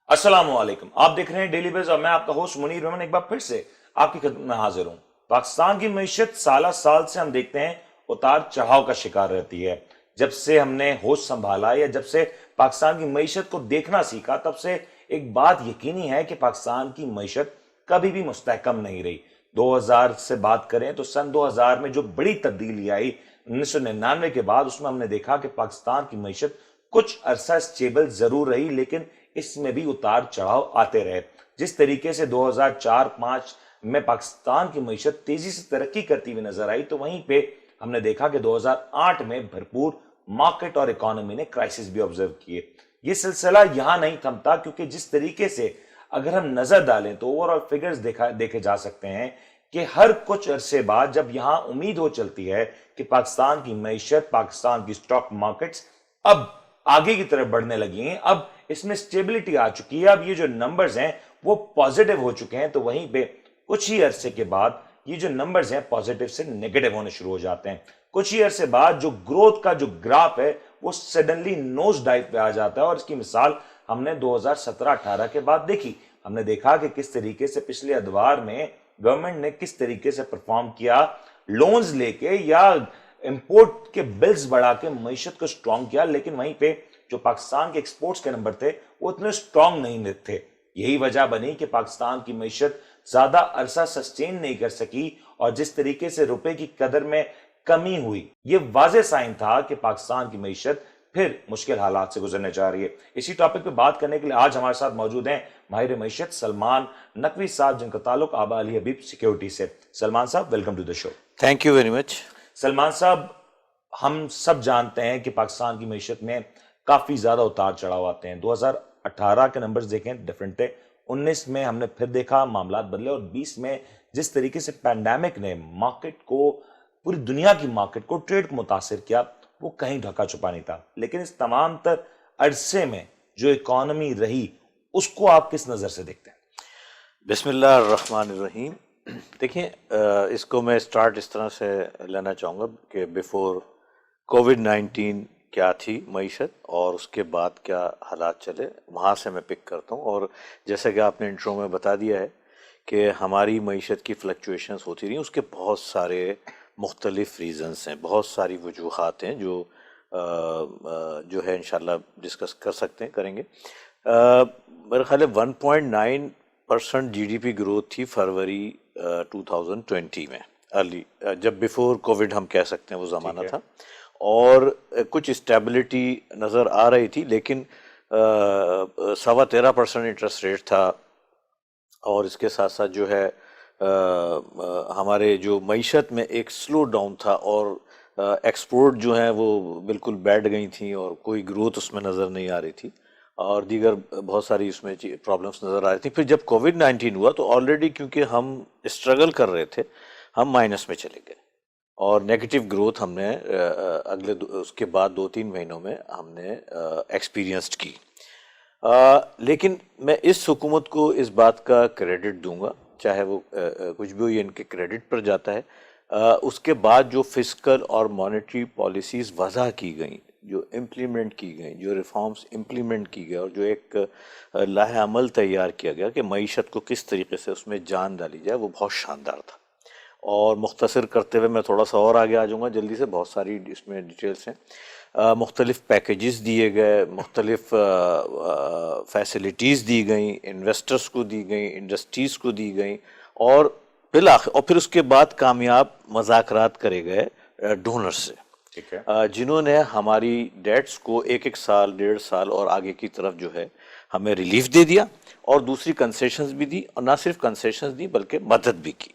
السلام علیکم، آپ دیکھ رہے ہیں ڈیلی بیز اور میں آپ کا ہوسٹ منیر رحمان ایک بار پھر سے آپ کی خدمت میں حاضر ہوں۔ پاکستان کی معیشت سالہ سال سے ہم دیکھتے ہیں اتار چڑھاؤ کا شکار رہتی ہے۔ جب سے ہم نے ہوش سنبھالا یا جب سے پاکستان کی معیشت کو دیکھنا سیکھا، تب سے ایک بات یقینی ہے کہ پاکستان کی معیشت کبھی بھی مستحکم نہیں رہی۔ 2000 سے بات کریں تو سن 2000 میں جو بڑی تبدیلی آئی 1999 کے بعد، اس میں ہم نے دیکھا کہ پاکستان کی معیشت کچھ عرصہ سٹیبل ضرور رہی، لیکن اس میں بھی اتار چڑھاؤ آتے رہے۔ جس طریقے سے 2004-05 میں پاکستان کی معیشت تیزی سے ترقی کرتی ہوئی نظر آئی، تو وہیں پہ ہم نے دیکھا کہ 2008 میں بھرپور مارکیٹ اور اکانومی نے کرائسس بھی آبزرو کیے۔ یہ سلسلہ یہاں نہیں تھمتا، کیونکہ جس طریقے سے اگر ہم نظر ڈالیں تو اوورآل فگرز دیکھے جا سکتے ہیں کہ ہر کچھ عرصے بعد جب یہاں امید ہو چلتی ہے کہ پاکستان کی معیشت، پاکستان کی سٹاک مارکیٹس اب آگے کی طرف بڑھنے لگی ہیں، اب اس میں سٹیبلٹی آ چکی ہے، اب یہ جو نمبرز ہیں وہ پازیٹیو ہو چکے ہیں، تو وہیں پہ کچھ ہی عرصے کے بعد یہ جو نمبرز ہیں پازیٹیو سے نیگیٹو ہونے شروع ہو جاتے ہیں۔ کچھ ہی عرصے بعد جو گروتھ کا جو گراف ہے وہ سڈنلی نوز ڈائیو پہ آ جاتا ہے، اور اس کی مثال ہم نے 2017-18 کے بعد دیکھی۔ ہم نے دیکھا کہ کس طریقے سے پچھلے ادوار میں گورنمنٹ نے کس طریقے سے پرفارم کیا، لونز لے کے یا امپورٹ کے بلز بڑھا کے معیشت کو سٹرونگ کیا، لیکن وہیں پہ جو پاکستان کے ایکسپورٹس کے نمبر تھے وہ اتنے سٹرونگ نہیں تھے۔ یہی وجہ بنی کہ پاکستان کی معیشت زیادہ عرصہ سسٹین نہیں کر سکی، اور جس طریقے سے روپے کی قدر میں کمی ہوئی، یہ واضح سائن تھا کہ پاکستان کی معیشت پھر مشکل حالات سے گزرنے جا رہی ہے۔ اسی ٹاپک پہ بات کرنے کے لیے آج ہمارے ساتھ موجود ہیں ماہر معیشت سلمان نقوی صاحب، جن کا تعلق آبا علی حبیب سیکیورٹی سے۔ سلمان صاحب، welcome to the show. Thank you very much. Salman صاحب، ہم سب جانتے ہیں کہ پاکستان کی معیشت میں کافی زیادہ اتار چڑھاؤ آتے ہیں۔ 2018 کے نمبرز دیکھیں ڈیفرنٹ تھے، 19 میں ہم نے پھر دیکھا معاملات بدلے، اور 20 میں جس طریقے سے پینڈیمک نے مارکیٹ کو، پوری دنیا کی مارکیٹ کو، ٹریڈ کو متاثر کیا، وہ کہیں ڈھکا چھپا نہیں تھا۔ لیکن اس تمام تر عرصے میں جو اکانومی رہی، اس کو آپ کس نظر سے دیکھتے ہیں؟ بسم اللہ الرحمن الرحیم۔ دیکھیں، اس کو میں سٹارٹ اس طرح سے لینا چاہوں گا کہ بیفور کووڈ-19 کیا تھی معیشت اور اس کے بعد کیا حالات چلے، وہاں سے میں پک کرتا ہوں۔ اور جیسا کہ آپ نے انٹرو میں بتا دیا ہے کہ ہماری معیشت کی فلکچویشنز ہوتی رہی، اس کے بہت سارے مختلف ریزنز ہیں، بہت ساری وجوہات ہیں جو ہے انشاءاللہ ڈسکس کر سکتے ہیں، کریں گے۔ میرے خیال ہے 1.9% جی ڈی پی گروتھ تھی فروری 2020 میں، ارلی جب بیفور کووڈ ہم کہہ سکتے ہیں وہ زمانہ تھا، اور کچھ اسٹیبلٹی نظر آ رہی تھی، لیکن 13.25% انٹرسٹ ریٹ تھا، اور اس کے ساتھ ساتھ جو ہے ہمارے جو معیشت میں ایک سلو ڈاؤن تھا، اور ایکسپورٹ جو ہیں وہ بالکل بیٹھ گئی تھیں، اور کوئی گروتھ اس میں نظر نہیں آ رہی تھی، اور دیگر بہت ساری اس میں پرابلمس نظر آ رہی تھیں۔ پھر جب کووڈ-19 ہوا تو آلریڈی کیونکہ ہم اسٹرگل کر رہے تھے، ہم مائنس میں چلے گئے، اور نیگیٹو گروتھ ہم نے اگلے اس کے بعد 2-3 مہینوں میں ہم نے ایکسپیرینسڈ کی۔ لیکن میں اس حکومت کو اس بات کا کریڈٹ دوں گا، چاہے وہ کچھ بھی ہو، یہ ان کے کریڈٹ پر جاتا ہے۔ اس کے بعد جو فسکل اور مانیٹری پالیسیز وضع کی گئیں، جو امپلیمنٹ کی گئیں، جو ریفارمز امپلیمنٹ کی گئے، اور جو ایک لائحہ عمل تیار کیا گیا کہ معیشت کو کس طریقے سے اس میں جان ڈالی جائے، وہ بہت شاندار تھا۔ اور مختصر کرتے ہوئے میں تھوڑا سا اور آگے آ جاؤں گا جلدی سے، بہت ساری اس میں ڈیٹیلز ہیں۔ مختلف پیکیجز دیے گئے، مختلف فیسلٹیز دی گئیں، انویسٹرز کو دی گئیں، انڈسٹریز کو دی گئیں، اور بالآخر اور پھر اس کے بعد کامیاب مذاکرات کرے گئے ڈونر سے، جنہوں نے ہماری ڈیٹس کو 1 سال، 1.5 سال اور آگے کی طرف جو ہے ہمیں ریلیف دے دیا، اور دوسری کنسیشنز بھی دی، اور نہ صرف کنسیشنز دی بلکہ مدد بھی کی۔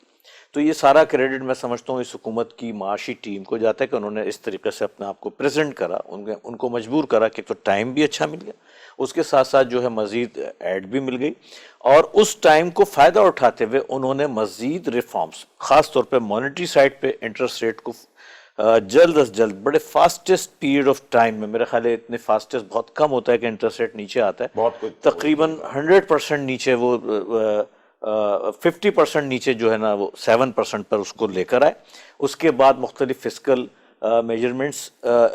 تو یہ سارا کریڈٹ میں سمجھتا ہوں اس حکومت کی معاشی ٹیم کو جاتا ہے کہ انہوں نے اس طریقے سے اپنے آپ کو پریزنٹ کرا، ان کو مجبور کرا کہ تو ٹائم بھی اچھا مل گیا، اس کے ساتھ ساتھ جو ہے مزید ایڈ بھی مل گئی، اور اس ٹائم کو فائدہ اٹھاتے ہوئے انہوں نے مزید ریفارمز، خاص طور پہ مانیٹری سائڈ پہ انٹرسٹ ریٹ کو جلد از جلد، بڑے فاسٹسٹ پیریڈ آف ٹائم میں، میرے خیال ہے اتنے فاسٹسٹ بہت کم ہوتا ہے کہ انٹرسٹ ریٹ نیچے آتا ہے، تقریباً 100% نیچے، وہ 50% نیچے جو ہے نا وہ 7% پر اس کو لے کر آئے۔ اس کے بعد مختلف فسکل میجرمنٹس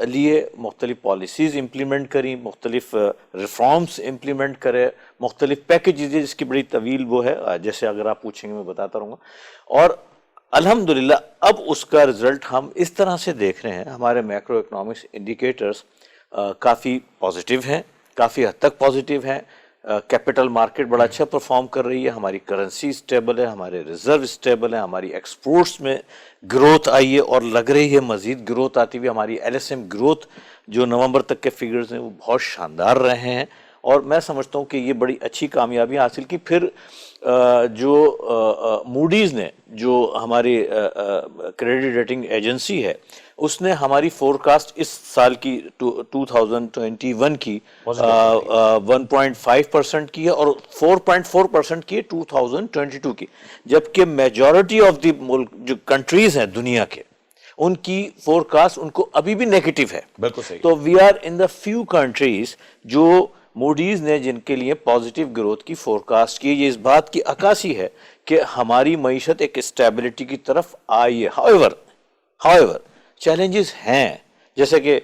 لیے، مختلف پالیسیز امپلیمنٹ کریں، مختلف ریفارمس امپلیمنٹ کرے، مختلف پیکیجز جس کی بڑی طویل وہ ہے، جیسے اگر آپ پوچھیں گے میں بتاتا رہوں گا. اور الحمدللہ اب اس کا رزلٹ ہم اس طرح سے دیکھ رہے ہیں، ہمارے میکرو اکنامکس انڈیکیٹرز کافی پازیٹیو ہیں، کافی حد تک پازیٹیو ہیں. کیپٹل مارکیٹ بڑا اچھا پرفارم کر رہی ہے، ہماری کرنسی اسٹیبل ہے، ہمارے ریزرو اسٹیبل ہیں، ہماری ایکسپورٹس میں گروتھ آئی ہے اور لگ رہی ہے مزید گروتھ آتی ہوئی. ہماری ایل ایس ایم گروتھ جو نومبر تک کے فگرز ہیں وہ بہت شاندار رہے ہیں، اور میں سمجھتا ہوں کہ یہ بڑی اچھی کامیابی حاصل کی. پھر جو موڈیز نے، جو ہماری کریڈٹ ریٹنگ ایجنسی ہے، اس نے ہماری فورکاسٹ اس سال کی 2021 کی 1.5% کی ہے اور 4.4% کی ہے 2022 کی، جبکہ میجورٹی آف دی ملک جو کنٹریز ہیں دنیا کے، ان کی فورکاسٹ ان کو ابھی بھی نیگیٹو ہے. بالکل صحیح. تو we are in the few countries جو موڈیز نے جن کے لیے پازیٹیو گروتھ کی فورکاسٹ کی. یہ اس بات کی عکاسی ہے کہ ہماری معیشت ایک اسٹیبلٹی کی طرف آئی ہے. however چیلنجز ہیں، جیسے کہ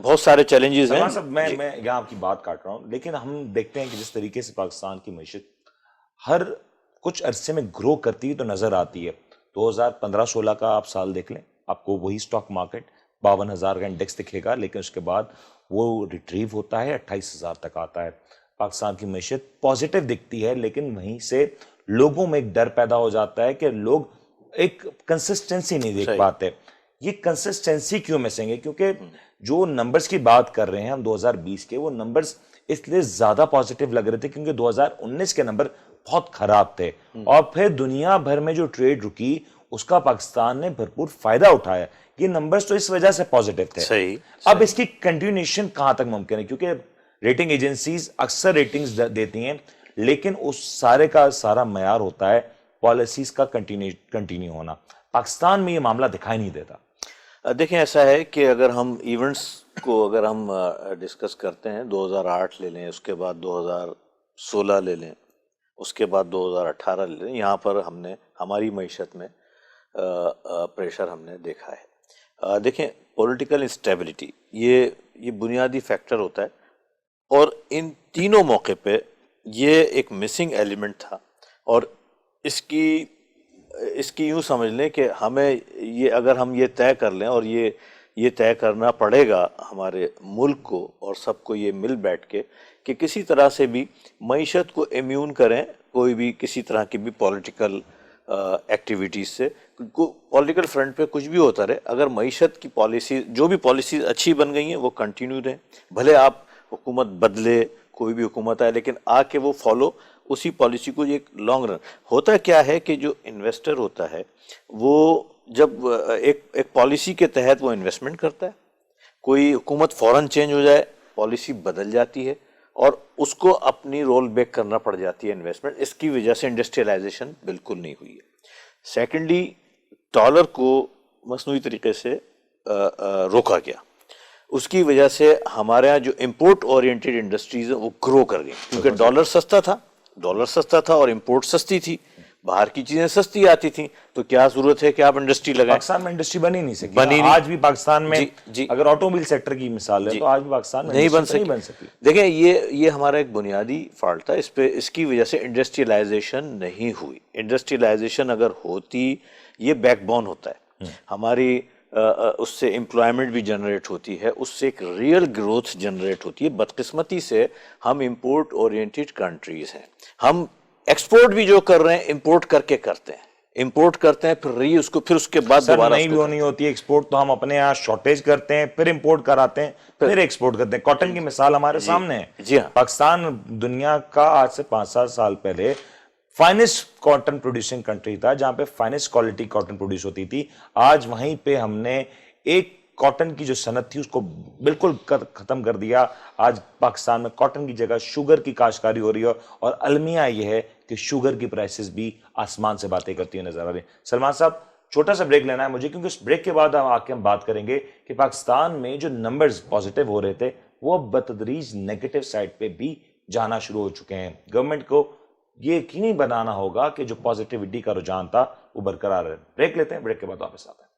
بہت سارے چیلنجز ہیں. سلمان صاحب، میں یہاں آپ کی بات کاٹ رہا ہوں، لیکن ہم دیکھتے ہیں کہ جس طریقے سے پاکستان کی معیشت ہر کچھ عرصے میں گرو کرتی ہے تو نظر آتی ہے. 2015-16 کا آپ سال دیکھ لیں، آپ کو وہی سٹاک مارکیٹ 52,000 کا انڈیکس دکھے گا، لیکن اس کے بعد وہ ریٹریو ہوتا ہے، 28,000 تک آتا ہے. پاکستان کی معیشت پازیٹیو دکھتی ہے، لیکن وہیں سے لوگوں میں ایک ڈر پیدا ہو جاتا ہے کہ لوگ ایک کنسسٹنسی نہیں دیکھ پاتے. یہ کنسسٹنسی کیوں مسنگ ہے؟ کیونکہ جو نمبرز کی بات کر رہے ہیں ہم 2020 کے، وہ نمبرز اس لیے زیادہ پازیٹیو لگ رہے تھے کیونکہ 2019 کے نمبر بہت خراب تھے، اور پھر دنیا بھر میں جو ٹریڈ رکی اس کا پاکستان نے بھرپور فائدہ اٹھایا. یہ نمبرز تو اس وجہ سے پازیٹیو تھے. صحیح. اب اس کی کنٹینیوشن کہاں تک ممکن ہے؟ کیونکہ ریٹنگ ایجنسیز اکثر ریٹنگز دیتی ہیں، لیکن اس سارے کا سارا معیار ہوتا ہے پالیسیز کا کنٹینیو ہونا. پاکستان میں یہ معاملہ دکھائی نہیں دیتا. دیکھیں، ایسا ہے کہ اگر ہم ایونٹس کو اگر ہم ڈسکس کرتے ہیں، 2008 لے لیں، اس کے بعد 2016 لے لیں، اس کے بعد 2018 لے لیں، یہاں پر ہم نے ہماری معیشت میں پریشر ہم نے دیکھا ہے. دیکھیں، پولیٹیکل انسٹیبلٹی یہ بنیادی فیکٹر ہوتا ہے، اور ان تینوں موقع پہ یہ ایک مسنگ ایلیمنٹ تھا. اور اس کی یوں سمجھ لیں کہ ہمیں یہ، اگر ہم یہ طے کر لیں، اور یہ طے کرنا پڑے گا ہمارے ملک کو اور سب کو یہ مل بیٹھ کے، کہ کسی طرح سے بھی معیشت کو امیون کریں کوئی بھی کسی طرح کی بھی پولیٹیکل ایکٹیویٹیز سے. پولیٹیکل فرنٹ پہ کچھ بھی ہوتا رہے، اگر معیشت کی پالیسیز، جو بھی پالیسیز اچھی بن گئی ہیں وہ کنٹینیو رہیں، بھلے آپ حکومت بدلے، کوئی بھی حکومت آئے، لیکن آ کے وہ فالو اسی پالیسی کو. ایک لانگ رن ہوتا کیا ہے کہ جو انویسٹر ہوتا ہے وہ جب ایک پالیسی کے تحت وہ انویسٹمنٹ کرتا ہے، کوئی حکومت فوراً چینج ہو جائے، پالیسی بدل جاتی ہے اور اس کو اپنی رول بیک کرنا پڑ جاتی ہے انویسٹمنٹ. اس کی وجہ سے انڈسٹریلائزیشن بالکل نہیں ہوئی ہے. سیکنڈلی، ڈالر کو مصنوعی طریقے سے روکا گیا، اس کی وجہ سے ہمارے یہاں جو امپورٹ اورینٹیڈ انڈسٹریز ہیں وہ گرو کر گئیں، کیونکہ ڈالر سستا تھا اور امپورٹ سستی تھی، باہر کی چیزیں سستی آتی تھیں، تو کیا ضرورت ہے کہ آپ انڈسٹری لگائیں. پاکستان میں انڈسٹری بن ہی نہیں سکی. آج بھی پاکستان میں اگر آٹوموبائل سیکٹر کی مثال ہے تو آج بھی پاکستان میں نہیں بن سکی. دیکھیں، یہ ہمارا ایک بنیادی فالٹ تھا. اس کی وجہ سے انڈسٹریلائزیشن نہیں ہوئی. انڈسٹریلائزیشن اگر ہوتی، یہ بیک بون ہوتا ہے ہماری، اس سے امپلائمنٹ بھی جنریٹ ہوتی ہے، اس سے ایک ریئل گروتھ جنریٹ ہوتی ہے. بدقسمتی سے ہم امپورٹ اورینٹیڈ کنٹریز ہیں. ہم ایکسپورٹ بھی جو کر رہے ہیں امپورٹ کر کے کرتے ہیں، پھر اس کے بعد دوبارہ نہیں بھی ہونی ہوتی ہے ایکسپورٹ تو ہم اپنے یہاں شارٹیج کرتے ہیں، پھر امپورٹ کراتے ہیں، پھر ایکسپورٹ کرتے ہیں. کاٹن کی مثال ہمارے سامنے ہے. جی ہاں. پاکستان دنیا کا آج سے 5-7 سال پہلے فائنسٹ کاٹن پروڈیوسنگ کنٹری تھا، جہاں پہ فائنسٹ کوالٹی کاٹن پروڈیوس ہوتی تھی. آج وہیں پہ ہم نے ایک کاٹن کی جو صنعت تھی اس کو بالکل ختم کر دیا. آج پاکستان میں کاٹن کی جگہ شوگر کی کاشتکاری ہو رہی ہے، اور المیہ یہ ہے کہ شوگر کی پرائسز بھی آسمان سے باتیں کرتی ہیں نظر آ رہی ہیں. سلمان صاحب، چھوٹا سا بریک لینا ہے مجھے، کیونکہ اس بریک کے بعد ہم بات کریں گے کہ پاکستان میں جو نمبرز پازیٹیو ہو رہے تھے وہ بتدریج نیگیٹو سائڈ پہ بھی جانا شروع ہو چکے ہیں. گورنمنٹ کو یہ یقینی بنانا ہوگا کہ جو پازیٹیوٹی کا رجحان تھا وہ برقرار ہے. بریک لیتے ہیں، بریک کے بعد واپس آتے ہیں.